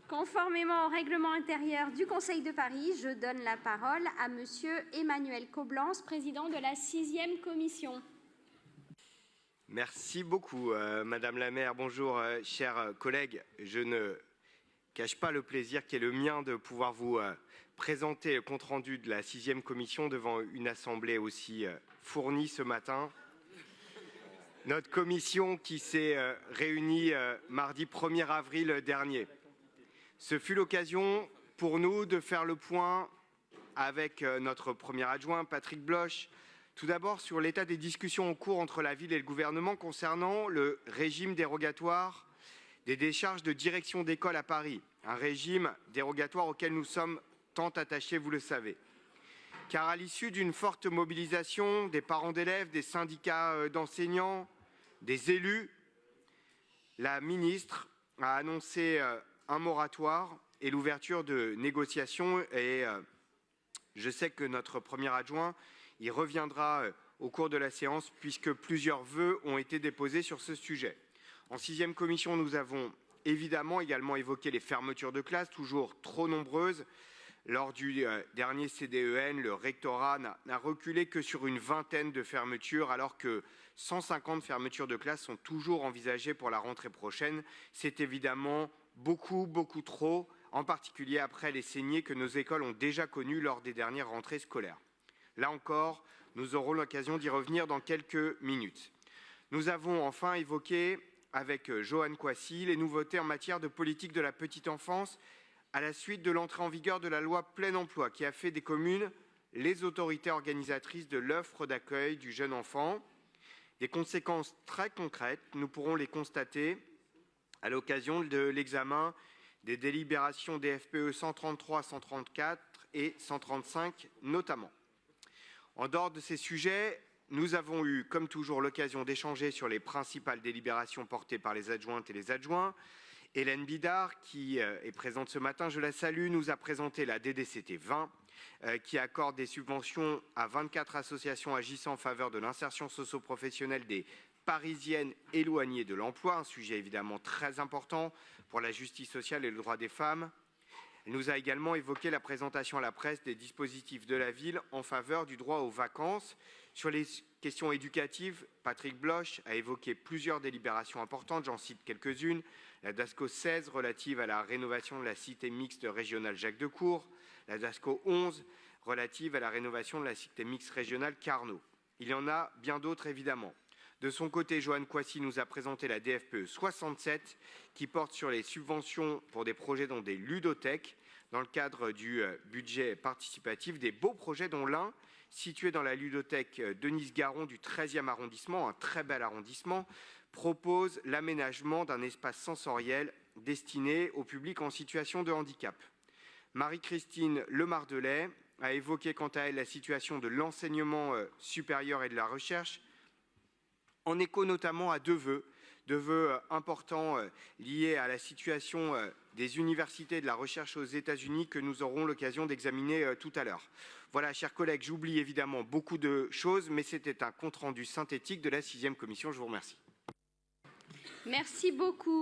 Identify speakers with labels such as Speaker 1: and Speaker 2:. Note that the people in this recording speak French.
Speaker 1: Conformément au règlement intérieur du Conseil de Paris, je donne la parole à Monsieur Emmanuel Coblence, président de la 6e commission.
Speaker 2: Merci beaucoup, Madame la maire. Bonjour, chers collègues. Je ne cache pas le plaisir qui est le mien de pouvoir vous présenter le compte-rendu de la 6e commission devant une assemblée aussi fournie ce matin. Notre commission qui s'est réunie mardi 1er avril dernier. Ce fut l'occasion pour nous de faire le point avec notre premier adjoint, Patrick Bloch, tout d'abord sur l'état des discussions en cours entre la ville et le gouvernement concernant le régime dérogatoire des décharges de direction d'école à Paris, un régime dérogatoire auquel nous sommes tant attachés, vous le savez. Car à l'issue d'une forte mobilisation des parents d'élèves, des syndicats d'enseignants, des élus, la ministre a annoncé un moratoire et l'ouverture de négociations et je sais que notre premier adjoint y reviendra au cours de la séance puisque plusieurs vœux ont été déposés sur ce sujet. En 6e commission, nous avons évidemment également évoqué les fermetures de classes, toujours trop nombreuses. Lors du dernier CDEN, le rectorat n'a reculé que sur une vingtaine de fermetures alors que 150 fermetures de classes sont toujours envisagées pour la rentrée prochaine. C'est évidemment beaucoup trop, en particulier après les saignées que nos écoles ont déjà connues lors des dernières rentrées scolaires. Là encore, nous aurons l'occasion d'y revenir dans quelques minutes. Nous avons enfin évoqué avec Joanne Coissy les nouveautés en matière de politique de la petite enfance à la suite de l'entrée en vigueur de la loi plein emploi qui a fait des communes les autorités organisatrices de l'offre d'accueil du jeune enfant. Des conséquences très concrètes, nous pourrons les constater à l'occasion de l'examen des délibérations des FPE 133, 134 et 135 notamment. En dehors de ces sujets, nous avons eu, comme toujours, l'occasion d'échanger sur les principales délibérations portées par les adjointes et les adjoints. Hélène Bidard, qui est présente ce matin, je la salue, nous a présenté la DDCT 20, qui accorde des subventions à 24 associations agissant en faveur de l'insertion socio-professionnelle des Parisiennes éloignées de l'emploi, un sujet évidemment très important pour la justice sociale et le droit des femmes. Elle nous a également évoqué la présentation à la presse des dispositifs de la ville en faveur du droit aux vacances. Sur les questions éducatives, Patrick Bloch a évoqué plusieurs délibérations importantes, j'en cite quelques-unes. La DASCO 16 relative à la rénovation de la cité mixte régionale Jacques Decour, la DASCO 11 relative à la rénovation de la cité mixte régionale Carnot. Il y en a bien d'autres évidemment. De son côté, Joanne Coissy nous a présenté la DFPE 67 qui porte sur les subventions pour des projets dont des ludothèques dans le cadre du budget participatif, des beaux projets dont l'un, situé dans la ludothèque Denise-Garon du 13e arrondissement, un très bel arrondissement, propose l'aménagement d'un espace sensoriel destiné au public en situation de handicap. Marie-Christine Lemardelet a évoqué quant à elle la situation de l'enseignement supérieur et de la recherche, en écho notamment à deux vœux importants liés à la situation des universités et de la recherche aux États-Unis que nous aurons l'occasion d'examiner tout à l'heure. Voilà, chers collègues, j'oublie évidemment beaucoup de choses, mais c'était un compte-rendu synthétique de la 6e commission. Je vous remercie.
Speaker 1: Merci beaucoup.